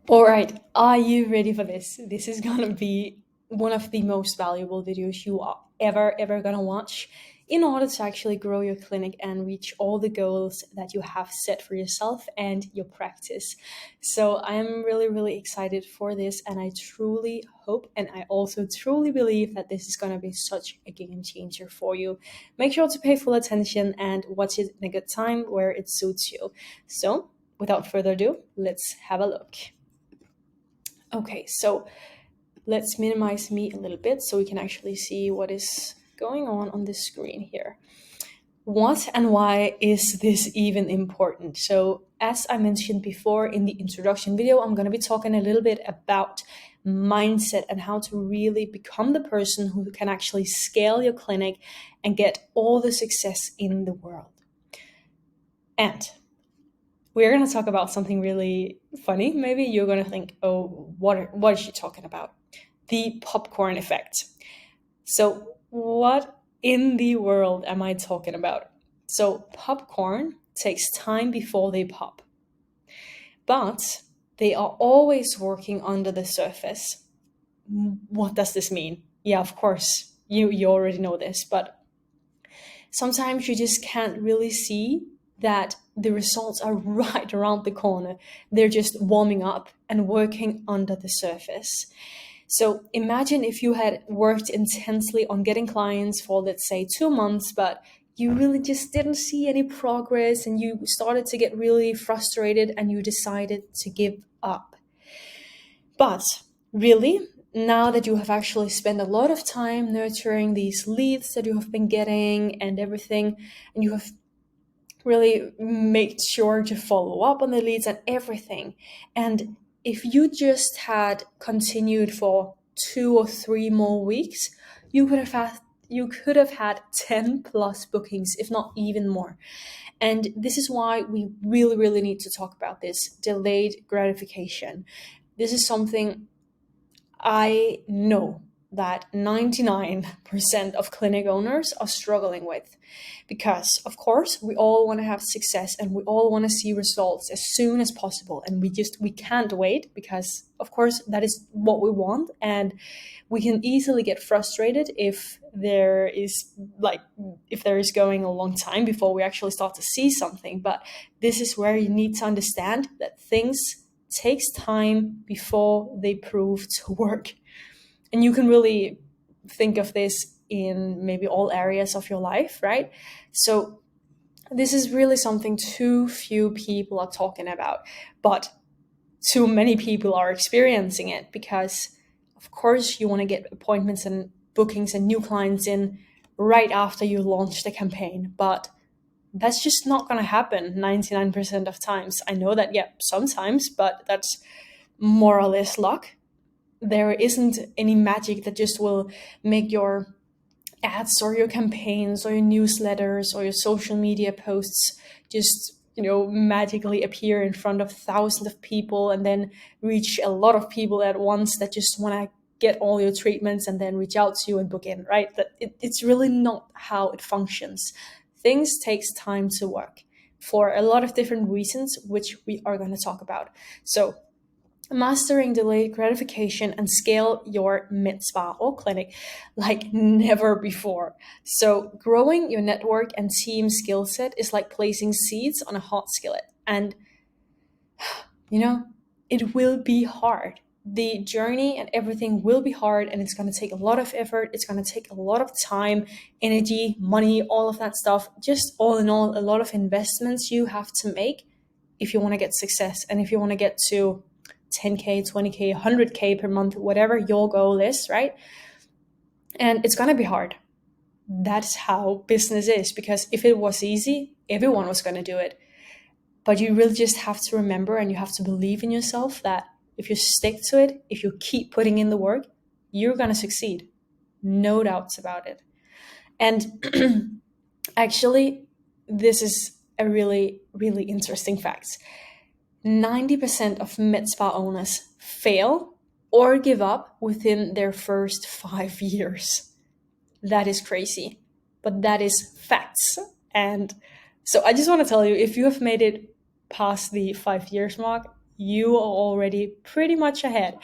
All right, are you ready for this? This is gonna be one of the most valuable videos you are ever gonna watch in order to actually grow your clinic and reach all the goals that you have set for yourself and your practice. So I'm really excited for this, and I truly hope and I also truly believe that this is gonna be such a game changer for you. Make sure to pay full attention and watch it in a good time where it suits you. So without further ado, let's have a look. Okay, so let's minimize me a little bit so we can actually see what is going on the screen here. What and why is this even important? So, as I mentioned before in the introduction video, I'm going to be talking a little bit about mindset and how to really become the person who can actually scale your clinic and get all the success in the world. And we're going to talk about something really funny. Maybe you're going to think, oh, what is she talking about? The popcorn effect. So, what in the world am I talking about? So, popcorn takes time before they pop, but they are always working under the surface. What does this mean? Yeah, of course, you already know this, but sometimes you just can't really see that the results are right around the corner. They're just warming up and working under the surface. So imagine if you had worked intensely on getting clients for, let's say, 2 months, but you really just didn't see any progress and you started to get really frustrated and you decided to give up. But really, now that you have actually spent a lot of time nurturing these leads that you have been getting and everything, and you have really made sure to follow up on the leads and everything. And if you just had continued for 2 or 3 more weeks, you could have had 10 plus bookings, if not even more. And this is why we really need to talk about this delayed gratification. This is something I know that 99% of clinic owners are struggling with, because of course we all want to have success and we all want to see results as soon as possible, and we can't wait, because of course that is what we want. And we can easily get frustrated if there is going a long time before we actually start to see something. But this is where you need to understand that things takes time before they prove to work. And you can really think of this in maybe all areas of your life, right? So this is really something too few people are talking about, but too many people are experiencing it, because of course you want to get appointments and bookings and new clients in right after you launch the campaign, but that's just not going to happen 99% of times. I know that, yeah, sometimes, but that's more or less luck. There isn't any magic that just will make your ads or your campaigns or your newsletters or your social media posts just magically appear in front of thousands of people and then reach a lot of people at once that just want to get all your treatments and then reach out to you and book in, right? It's really not how it functions. Things takes time to work for a lot of different reasons, which we are going to talk about. So mastering delayed gratification and scale your Medspa or clinic like never before. So growing your network and team skill set is like placing seeds on a hot skillet. And it will be hard. The journey and everything will be hard, and it's going to take a lot of effort. It's going to take a lot of time, energy, money, all of that stuff. Just all in all, a lot of investments you have to make if you want to get success and if you want to get to 10K, 20K, 100K per month, whatever your goal is, right? And it's going to be hard. That's how business is, because if it was easy, everyone was going to do it. But you really just have to remember, and you have to believe in yourself, that if you stick to it, if you keep putting in the work, you're going to succeed. No doubts about it. And actually, this is a really interesting fact. 90% of Medspa owners fail or give up within their first 5 years. That is crazy, but that is facts. And so I just want to tell you, if you have made it past the 5 years mark, you are already pretty much ahead.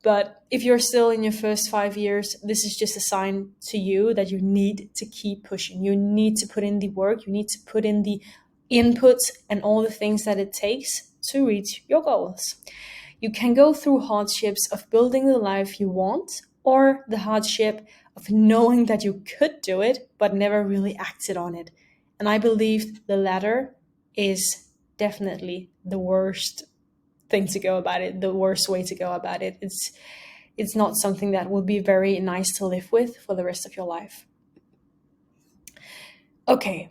But if you're still in your first 5 years, this is just a sign to you that you need to keep pushing. You need to put in the work, you need to put in the inputs and all the things that it takes to reach your goals. You can go through hardships of building the life you want, or the hardship of knowing that you could do it, but never really acted on it. And I believe the latter is definitely the worst thing to go about it, the worst way to go about it. It's not something that will be very nice to live with for the rest of your life. Okay,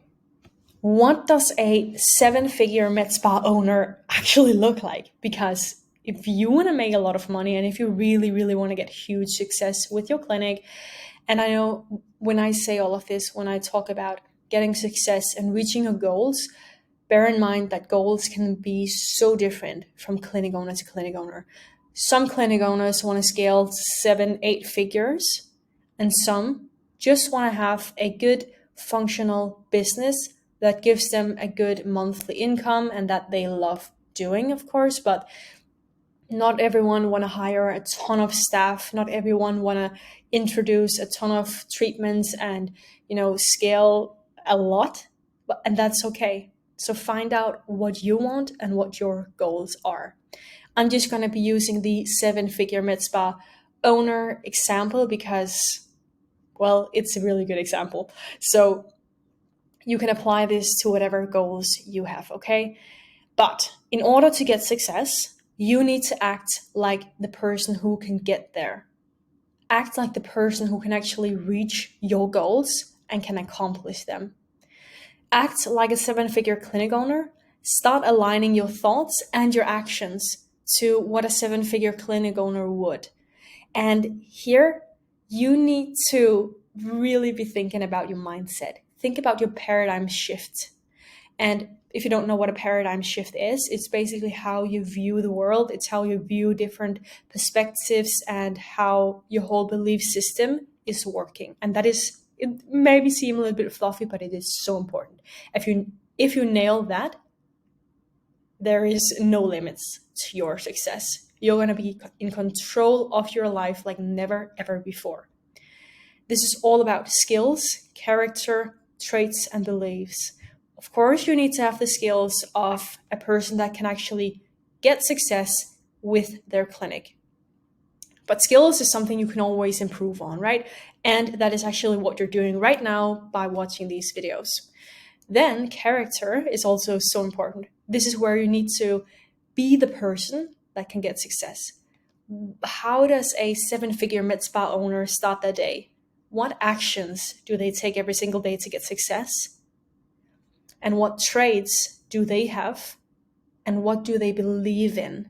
what does a 7-figure Medspa owner actually look like? Because if you want to make a lot of money and if you really, really want to get huge success with your clinic, and I know when I say all of this, when I talk about getting success and reaching your goals, bear in mind that goals can be so different from clinic owner to clinic owner. Some clinic owners want to scale to 7-8 figures, and some just want to have a good functional business that gives them a good monthly income and that they love doing, of course. But not everyone want to hire a ton of staff. Not everyone want to introduce a ton of treatments and, scale a lot. And that's okay. So find out what you want and what your goals are. I'm just going to be using the 7-figure Medspa owner example because, well, it's a really good example. So you can apply this to whatever goals you have, okay? But in order to get success, you need to act like the person who can get there. Act like the person who can actually reach your goals and can accomplish them. Act like a 7-figure clinic owner. Start aligning your thoughts and your actions to what a 7-figure clinic owner would. And here, you need to really be thinking about your mindset. Think about your paradigm shift. And if you don't know what a paradigm shift is, it's basically how you view the world. It's how you view different perspectives and how your whole belief system is working. And that is, it maybe seem a little bit fluffy, but it is so important. If you nail that, there is no limits to your success. You're going to be in control of your life like never, ever before. This is all about skills, character, traits, and beliefs. Of course, you need to have the skills of a person that can actually get success with their clinic. But skills is something you can always improve on, right? And that is actually what you're doing right now by watching these videos. Then character is also so important. This is where you need to be the person that can get success. How does a 7-figure Medspa owner start their day? What actions do they take every single day to get success? And what traits do they have? And what do they believe in?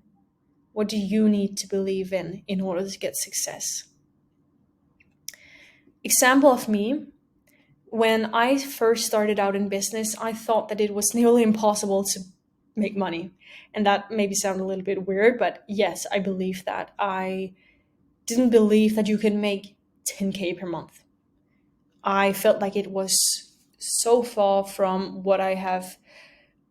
What do you need to believe in order to get success? Example of me, when I first started out in business, I thought that it was nearly impossible to make money. And that maybe sound a little bit weird, but yes, I believe that. I didn't believe that you could make 10K per month. I felt like it was so far from what I have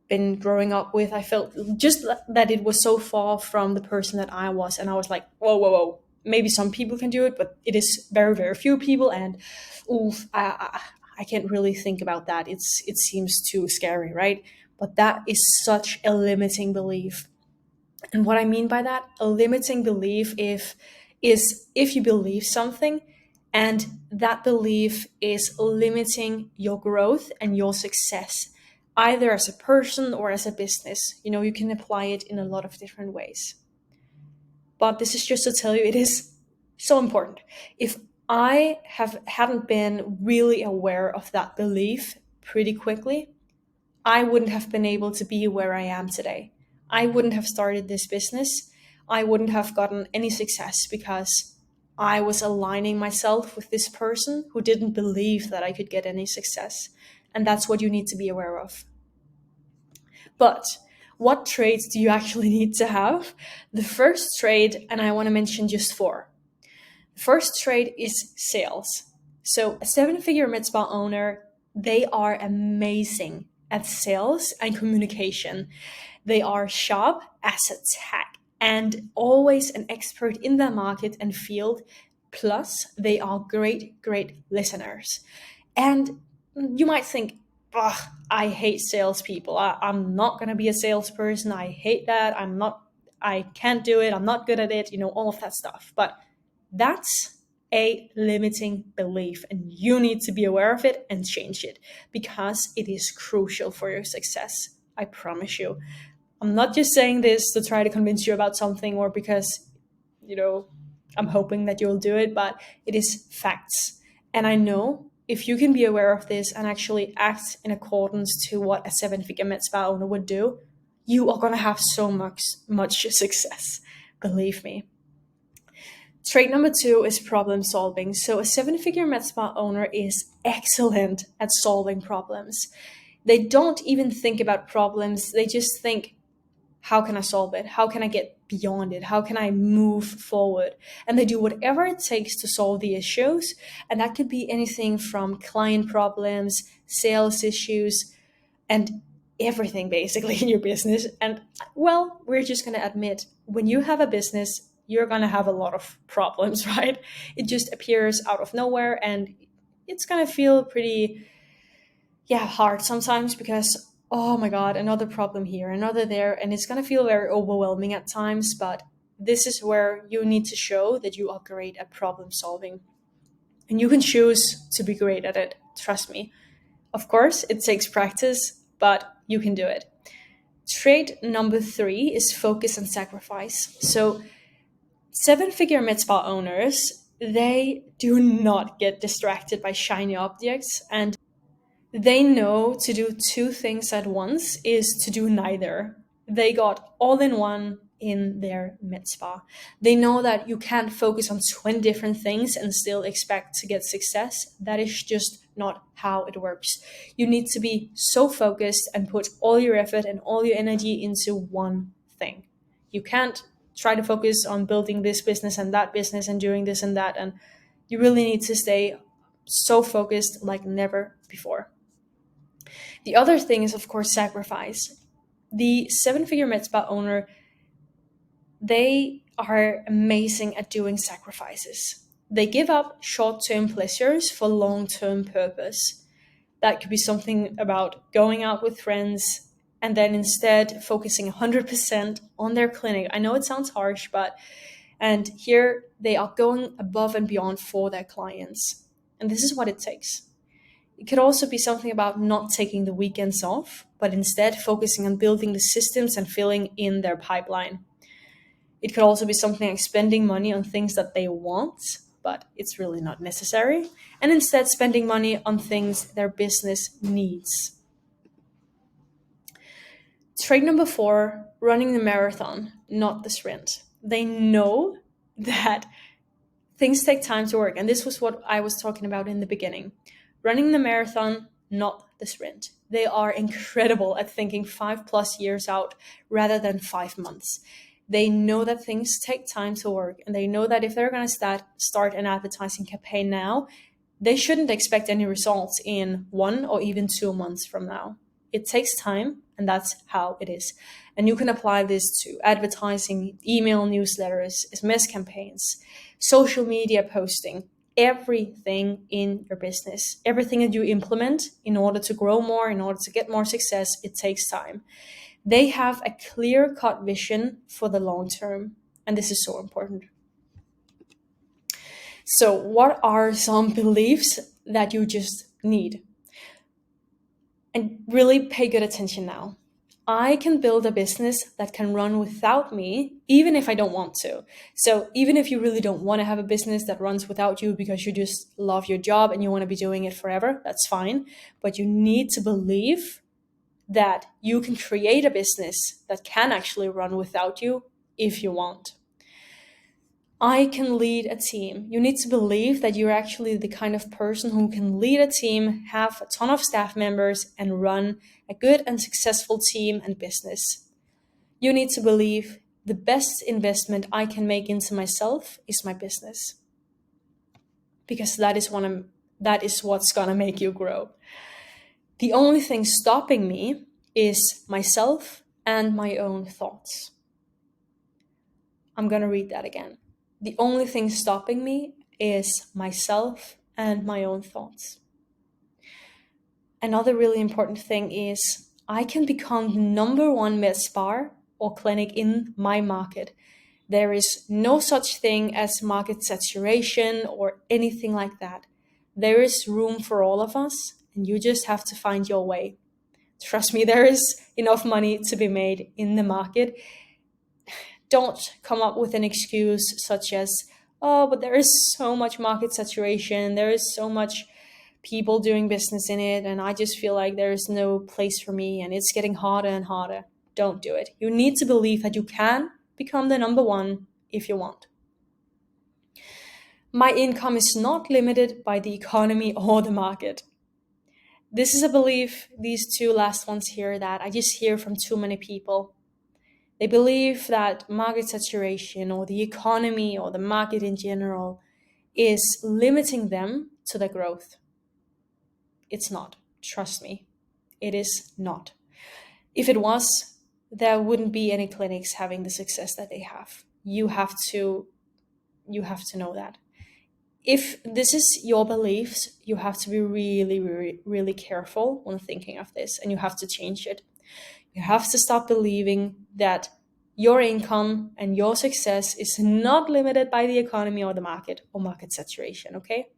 been growing up with. I felt just that it was so far from the person that I was. And I was like, whoa. Maybe some people can do it, but it is very, very few people. And I can't really think about that. It seems too scary, right? But that is such a limiting belief. And what I mean by that, a limiting belief is if you believe something and that belief is limiting your growth and your success, either as a person or as a business. You can apply it in a lot of different ways. But this is just to tell you, it is so important. If I hadn't been really aware of that belief pretty quickly, I wouldn't have been able to be where I am today. I wouldn't have started this business. I wouldn't have gotten any success because I was aligning myself with this person who didn't believe that I could get any success. And that's what you need to be aware of. But what traits do you actually need to have? The first trait, and I want to mention just 4. The first trait is sales. So a 7-figure Medspa owner, they are amazing at sales and communication. They are sharp as a tag and always an expert in their market and field. Plus, they are great, great listeners. And you might think, ugh, I hate salespeople. I'm not going to be a salesperson. I hate that. I can't do it. I'm not good at it, all of that stuff. But that's a limiting belief, and you need to be aware of it and change it because it is crucial for your success. I promise you. I'm not just saying this to try to convince you about something or because, I'm hoping that you'll do it, but it is facts. And I know if you can be aware of this and actually act in accordance to what a 7-figure Medspa owner would do, you are going to have so much success. Believe me. Trait number 2 is problem solving. So a 7-figure Medspa owner is excellent at solving problems. They don't even think about problems. They just think, how can I solve it? How can I get beyond it? How can I move forward? And they do whatever it takes to solve the issues. And that could be anything from client problems, sales issues, and everything basically in your business. And well, we're just going to admit, when you have a business, you're going to have a lot of problems, right? It just appears out of nowhere and it's going to feel pretty, hard sometimes because, oh my God, another problem here, another there. And it's going to feel very overwhelming at times. But this is where you need to show that you are great at problem solving. And you can choose to be great at it. Trust me. Of course, it takes practice, but you can do it. Trait number 3 is focus and sacrifice. So 7-figure Medspa owners, they do not get distracted by shiny objects, and they know to do 2 things at once is to do neither. They got all in one in their Medspa. They know that you can't focus on 20 different things and still expect to get success. That is just not how it works. You need to be so focused and put all your effort and all your energy into one thing. You can't try to focus on building this business and that business and doing this and that. And you really need to stay so focused like never before. The other thing is, of course, sacrifice. The 7-figure Medspa owner, they are amazing at doing sacrifices. They give up short-term pleasures for long-term purpose. That could be something about going out with friends and then instead focusing 100% on their clinic. I know it sounds harsh, and here they are going above and beyond for their clients. And this is what it takes. It could also be something about not taking the weekends off, but instead focusing on building the systems and filling in their pipeline. It could also be something like spending money on things that they want, but it's really not necessary, and instead spending money on things their business needs. Trait number 4, running the marathon, not the sprint. They know that things take time to work, and this was what I was talking about in the beginning. Running the marathon, not the sprint. They are incredible at thinking 5+ years out rather than 5 months. They know that things take time to work, and they know that if they're going to start an advertising campaign now, they shouldn't expect any results in 1 or even 2 months from now. It takes time, and that's how it is. And you can apply this to advertising, email newsletters, SMS campaigns, social media posting, everything in your business. Everything that you implement in order to grow more, in order to get more success, it takes time. They have a clear-cut vision for the long term, and this is so important. So what are some beliefs that you just need? And really pay good attention now. I can build a business that can run without me, even if I don't want to. So even if you really don't want to have a business that runs without you because you just love your job and you want to be doing it forever, that's fine. But you need to believe that you can create a business that can actually run without you if you want. I can lead a team. You need to believe that you're actually the kind of person who can lead a team, have a ton of staff members, and run a good and successful team and business. You need to believe the best investment I can make into myself is my business. Because that is what's gonna make you grow. The only thing stopping me is myself and my own thoughts. I'm going to read that again. The only thing stopping me is myself and my own thoughts. Another really important thing is I can become the number one Medspa or clinic in my market. There is no such thing as market saturation or anything like that. There is room for all of us, and you just have to find your way. Trust me, there is enough money to be made in the market. Don't come up with an excuse such as, oh, but there is so much market saturation, there is so much people doing business in it, and I just feel like there is no place for me and it's getting harder and harder. Don't do it. You need to believe that you can become the number one if you want. My income is not limited by the economy or the market. This is a belief, these two last ones here, that I just hear from too many people. They believe that market saturation or the economy or the market in general is limiting them to their growth. It's not. Trust me. It is not. If it was, there wouldn't be any clinics having the success that they have. You have to know that. If this is your beliefs, you have to be really, really, really careful when thinking of this, and you have to change it. You have to stop believing that your income and your success is not limited by the economy or the market or market saturation, okay?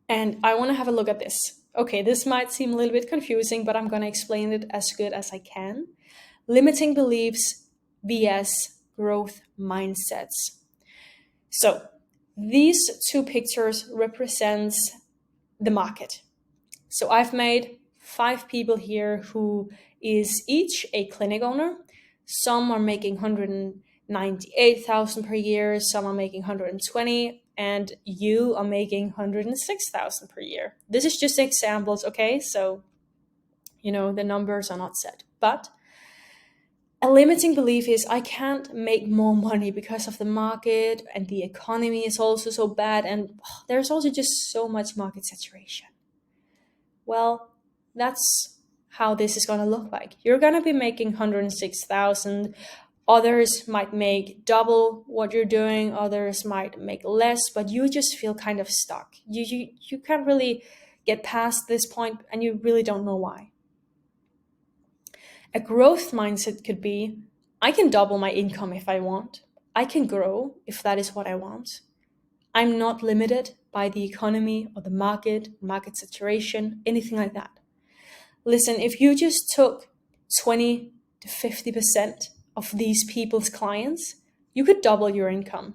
And I want to have a look at this. Okay, this might seem a little bit confusing, but I'm going to explain it as good as I can. Limiting beliefs vs growth mindsets. So these two pictures represents the market. So I've made 5 people here who is each a clinic owner. Some are making 198,000 per year, some are making 120, and you are making 106,000 per year. This is just examples, okay? So, the numbers are not set. But a limiting belief is I can't make more money because of the market, and the economy is also so bad, and there's also just so much market saturation. Well, that's how this is going to look like. You're going to be making 106,000. Others might make double what you're doing. Others might make less, but you just feel kind of stuck. You can't really get past this point, and you really don't know why. A growth mindset could be, I can double my income if I want. I can grow if that is what I want. I'm not limited by the economy or the market saturation, anything like that. Listen, if you just took 20 to 50% of these people's clients, you could double your income.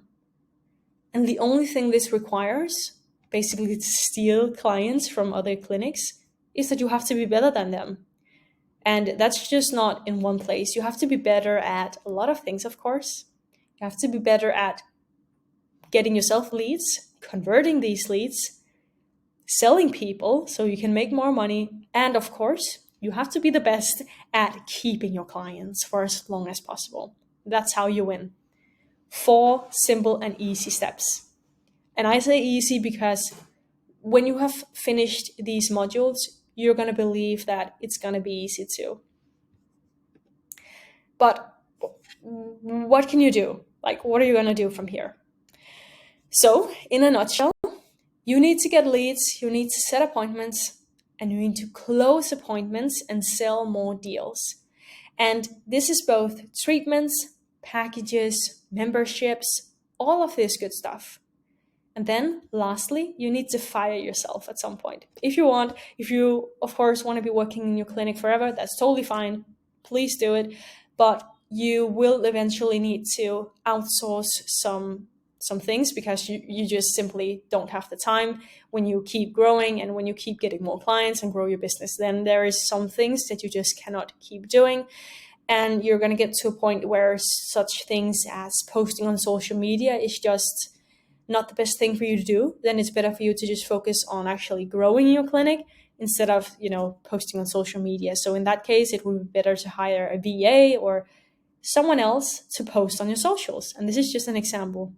And the only thing this requires, basically to steal clients from other clinics, is that you have to be better than them. And that's just not in one place. You have to be better at a lot of things, of course. You have to be better at getting yourself leads, converting these leads, selling people so you can make more money, and of course, you have to be the best at keeping your clients for as long as possible. That's how you win. 4 simple and easy steps. And I say easy because when you have finished these modules, you're going to believe that it's going to be easy too. But what can you do? What are you going to do from here? So, in a nutshell, you need to get leads, you need to set appointments, and you need to close appointments and sell more deals. And this is both treatments, packages, memberships, all of this good stuff. And then lastly, you need to fire yourself at some point. If you of course want to be working in your clinic forever, that's totally fine. Please do it. But you will eventually need to outsource some things because you just simply don't have the time. When you keep growing and when you keep getting more clients and grow your business, then there is some things that you just cannot keep doing. And you're going to get to a point where such things as posting on social media is just not the best thing for you to do. Then it's better for you to just focus on actually growing your clinic instead of, posting on social media. So in that case, it would be better to hire a VA or someone else to post on your socials. And this is just an example.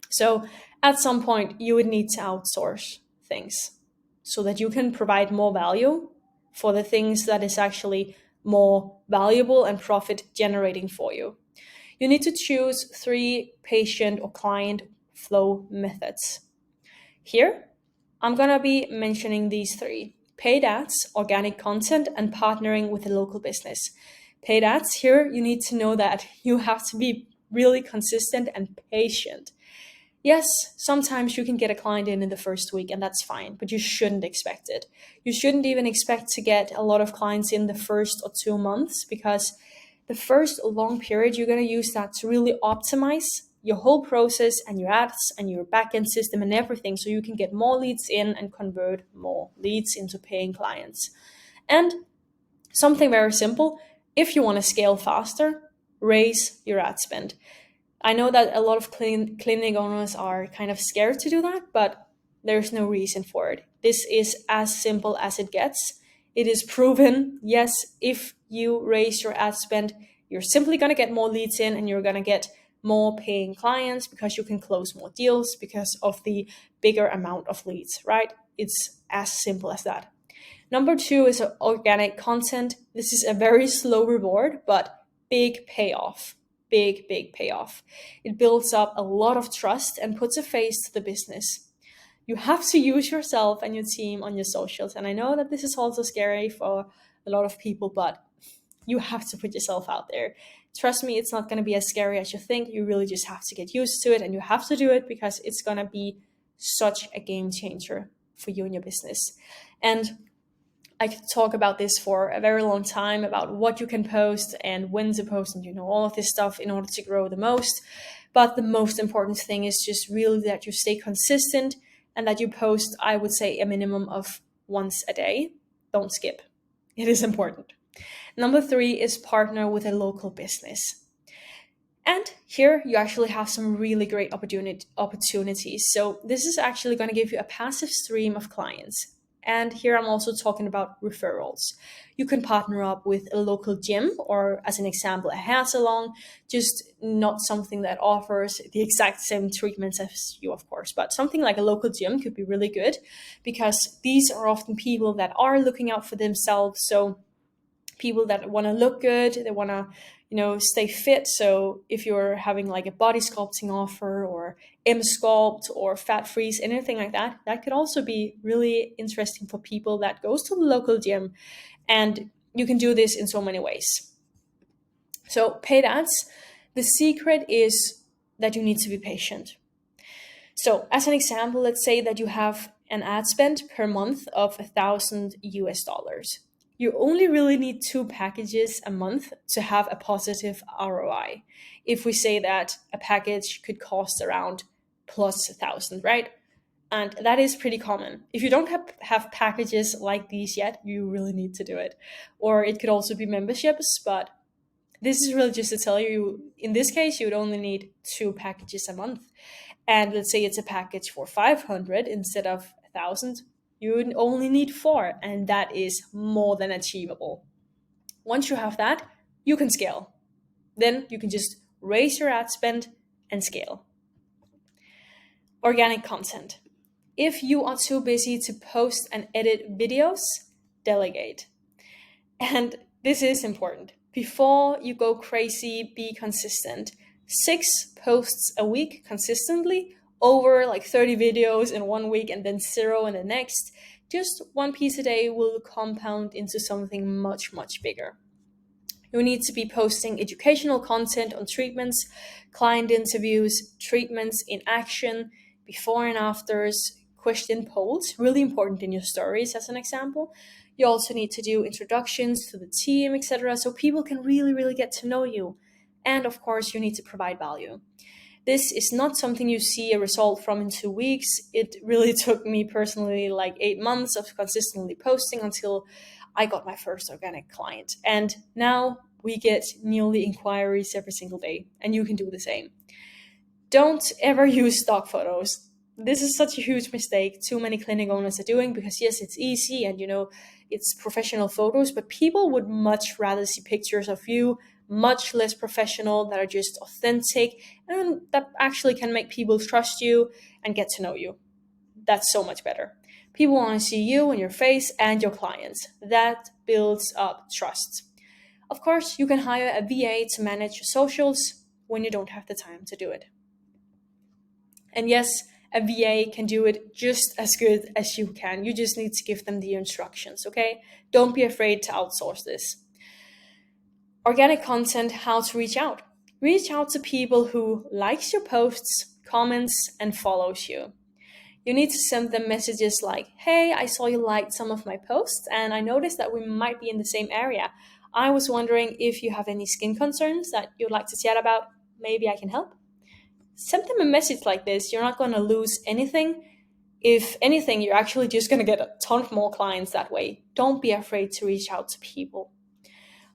So at some point, you would need to outsource things so that you can provide more value for the things that is actually more valuable and profit generating for you. You need to choose 3 patient or client flow methods. Here, I'm gonna be mentioning these 3: paid ads, organic content, and partnering with a local business. Paid ads, here you need to know that you have to be really consistent and patient. Yes, sometimes you can get a client in the first week, and that's fine, but you shouldn't expect it. You shouldn't even expect to get a lot of clients in the first or 2 months, because the first long period, you're going to use that to really optimize your whole process and your ads and your backend system and everything, so you can get more leads in and convert more leads into paying clients. And something very simple: if you want to scale faster, raise your ad spend. I know that a lot of clinic owners are kind of scared to do that, but there's no reason for it. This is as simple as it gets. It is proven. Yes, if you raise your ad spend, you're simply going to get more leads in, and you're going to get more paying clients because you can close more deals because of the bigger amount of leads, right? It's as simple as that. Number 2 is organic content. This is a very slow reward, but big payoff. Big payoff. It builds up a lot of trust and puts a face to the business. You have to use yourself and your team on your socials. And I know that this is also scary for a lot of people, but you have to put yourself out there. Trust me, it's not going to be as scary as you think. You really just have to get used to it, and you have to do it because it's going to be such a game changer for you and your business. And I could talk about this for a very long time, about what you can post and when to post, and all of this stuff in order to grow the most. But the most important thing is just really that you stay consistent and that you post, I would say, a minimum of once a day. Don't skip. It is important. Number 3 is partner with a local business. And here you actually have some really great opportunities. So this is actually going to give you a passive stream of clients. And here I'm also talking about referrals. You can partner up with a local gym, or as an example, a hair salon, just not something that offers the exact same treatments as you, of course, but something like a local gym could be really good, because these are often people that are looking out for themselves. So people that want to look good, they want to stay fit. So if you're having like a body sculpting offer, or M-Sculpt, or fat freeze, anything like that, that could also be really interesting for people that goes to the local gym. And you can do this in so many ways. So paid ads, the secret is that you need to be patient. So as an example, let's say that you have an ad spend per month of $1,000. You only really need 2 packages a month to have a positive ROI. If we say that a package could cost around plus 1,000, right? And that is pretty common. If you don't have packages like these yet, you really need to do it. Or it could also be memberships, but this is really just to tell you, in this case, you would only need 2 packages a month. And let's say it's a package for 500 instead of 1,000. You would only need 4, and that is more than achievable. Once you have that, you can scale. Then you can just raise your ad spend and scale. Organic content. If you are too busy to post and edit videos, delegate. And this is important. Before you go crazy, be consistent. 6 posts a week consistently, over like 30 videos in 1 week and then 0 in the next. Just 1 piece a day will compound into something much, much bigger. You need to be posting educational content on treatments, client interviews, treatments in action, before and afters, question polls, really important in your stories as an example. You also need to do introductions to the team, etc., so people can really, really get to know you. And of course, you need to provide value. This is not something you see a result from in 2 weeks. It really took me personally like 8 months of consistently posting until I got my first organic client. And now we get nearly inquiries every single day, and you can do the same. Don't ever use stock photos. This is such a huge mistake too many clinic owners are doing, because yes, it's easy and it's professional photos, but people would much rather see pictures of you, much less professional, that are just authentic and that actually can make people trust you and get to know you. That's so much better. People want to see you and your face and your clients. That builds up trust. Of course, you can hire a VA to manage your socials. when you don't have the time to do it. And yes, a VA can do it just as good as you can. You just need to give them the instructions, okay? Don't be afraid to outsource this. Organic content, how to reach out. Reach out to people who likes your posts, comments, and follows you. You need to send them messages like, hey, I saw you liked some of my posts and I noticed that we might be in the same area. I was wondering if you have any skin concerns that you'd like to chat about. Maybe I can help. Send them a message like this. You're not going to lose anything. If anything, you're actually just going to get a ton more clients that way. Don't be afraid to reach out to people.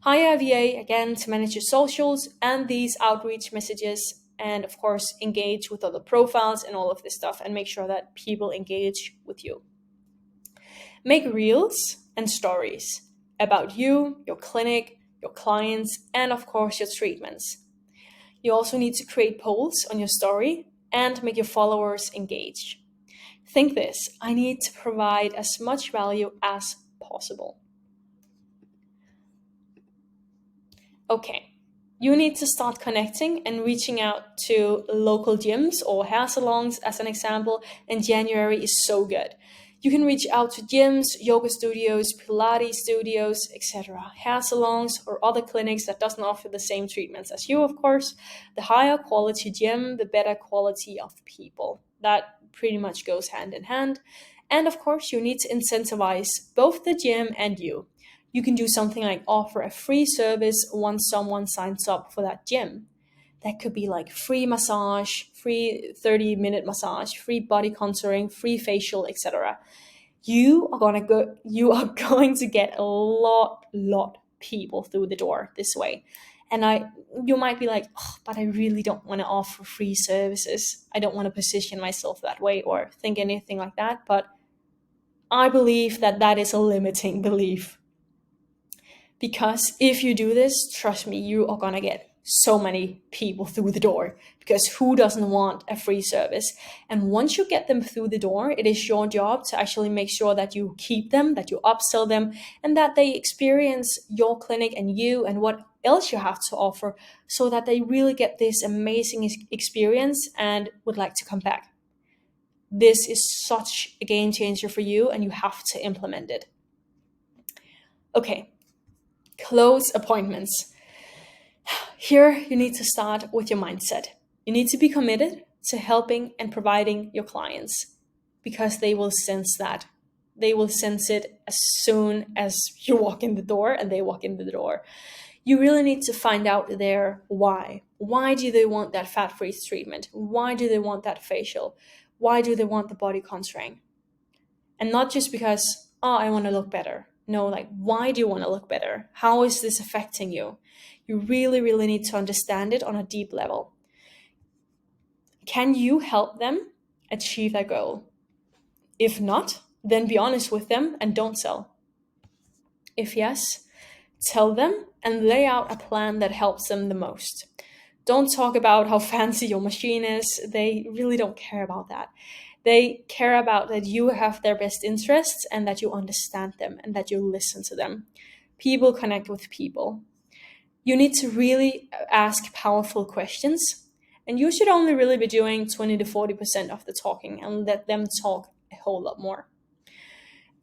Hire a VA, again, to manage your socials and these outreach messages, and of course, engage with other profiles and all of this stuff, and make sure that people engage with you. Make reels and stories about you, your clinic, your clients, and of course, your treatments. You also need to create polls on your story and make your followers engage. Think this: I need to provide as much value as possible. Okay, you need to start connecting and reaching out to local gyms or hair salons, as an example, and January is so good. You can reach out to gyms, yoga studios, Pilates studios, etc., hair salons, or other clinics that doesn't offer the same treatments as you, of course. The higher quality gym, the better quality of people. That pretty much goes hand in hand. And of course, you need to incentivize both the gym and you. You can do something like offer a free service once someone signs up for that gym. That could be like free massage, free 30-minute massage, free body contouring, free facial, etc. You are going to get a lot people through the door this way. And you might be like, oh, but I really don't want to offer free services. I don't want to position myself that way or think anything like that. But I believe that is a limiting belief. Because if you do this, trust me, you are going to get so many people through the door, because who doesn't want a free service? And once you get them through the door, it is your job to actually make sure that you keep them, that you upsell them, and that they experience your clinic and you and what else you have to offer, so that they really get this amazing experience and would like to come back. This is such a game changer for you, and you have to implement it. Okay. Close appointments. Here, you need to start with your mindset. You need to be committed to helping and providing your clients, because they will sense that. They will sense it as soon as you walk in the door and they walk in the door. You really need to find out their why. Why do they want that fat-free treatment? Why do they want that facial? Why do they want the body contouring? And not just because, oh, I want to look better. No, like, why do you want to look better? How is this affecting you? You really, really need to understand it on a deep level. Can you help them achieve that goal? If not, then be honest with them and don't sell. If yes, tell them and lay out a plan that helps them the most. Don't talk about how fancy your machine is. They really don't care about that. They care about that you have their best interests and that you understand them and that you listen to them. People connect with people. You need to really ask powerful questions, and you should only really be doing 20 to 40% of the talking and let them talk a whole lot more.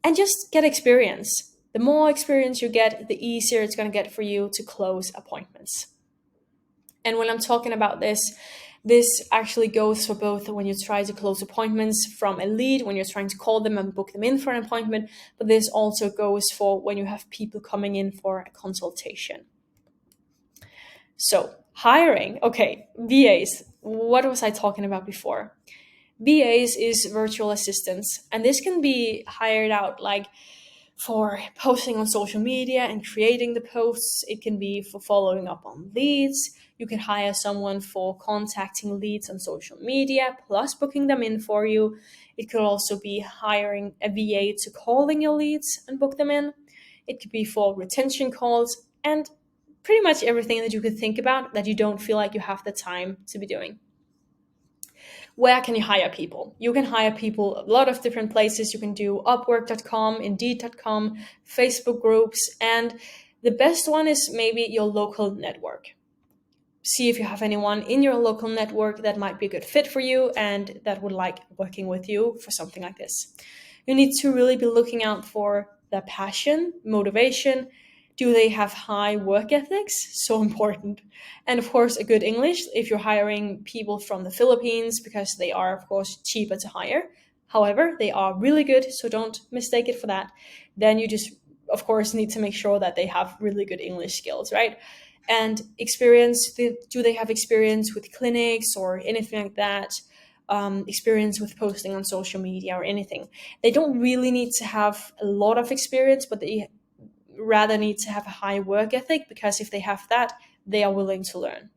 And just get experience. The more experience you get, the easier it's going to get for you to close appointments. And when I'm talking about this actually goes for both when you try to close appointments from a lead, when you're trying to call them and book them in for an appointment, but this also goes for when you have people coming in for a consultation. So hiring, okay, VAs, what was I talking about before? VAs is virtual assistants, and this can be hired out like for posting on social media and creating the posts. It can be for following up on leads. You can hire someone for contacting leads on social media, plus booking them in for you. It could also be hiring a VA to calling your leads and book them in. It could be for retention calls and pretty much everything that you could think about that you don't feel like you have the time to be doing. Where can you hire people? You can hire people a lot of different places. You can do Upwork.com, Indeed.com, Facebook groups, and the best one is maybe your local network. see if you have anyone in your local network that might be a good fit for you and that would like working with you for something like this. You need to really be looking out for their passion, motivation. Do they have high work ethics? So important. And of course, a good English if you're hiring people from the Philippines, because they are, of course, cheaper to hire. However, they are really good, so don't mistake it for that. Then you just, of course, need to make sure that they have really good English skills, right? And experience, do they have experience with clinics or anything like that? Experience with posting on social media or anything. They don't really need to have a lot of experience, but they rather need to have a high work ethic, because if they have that, they are willing to learn.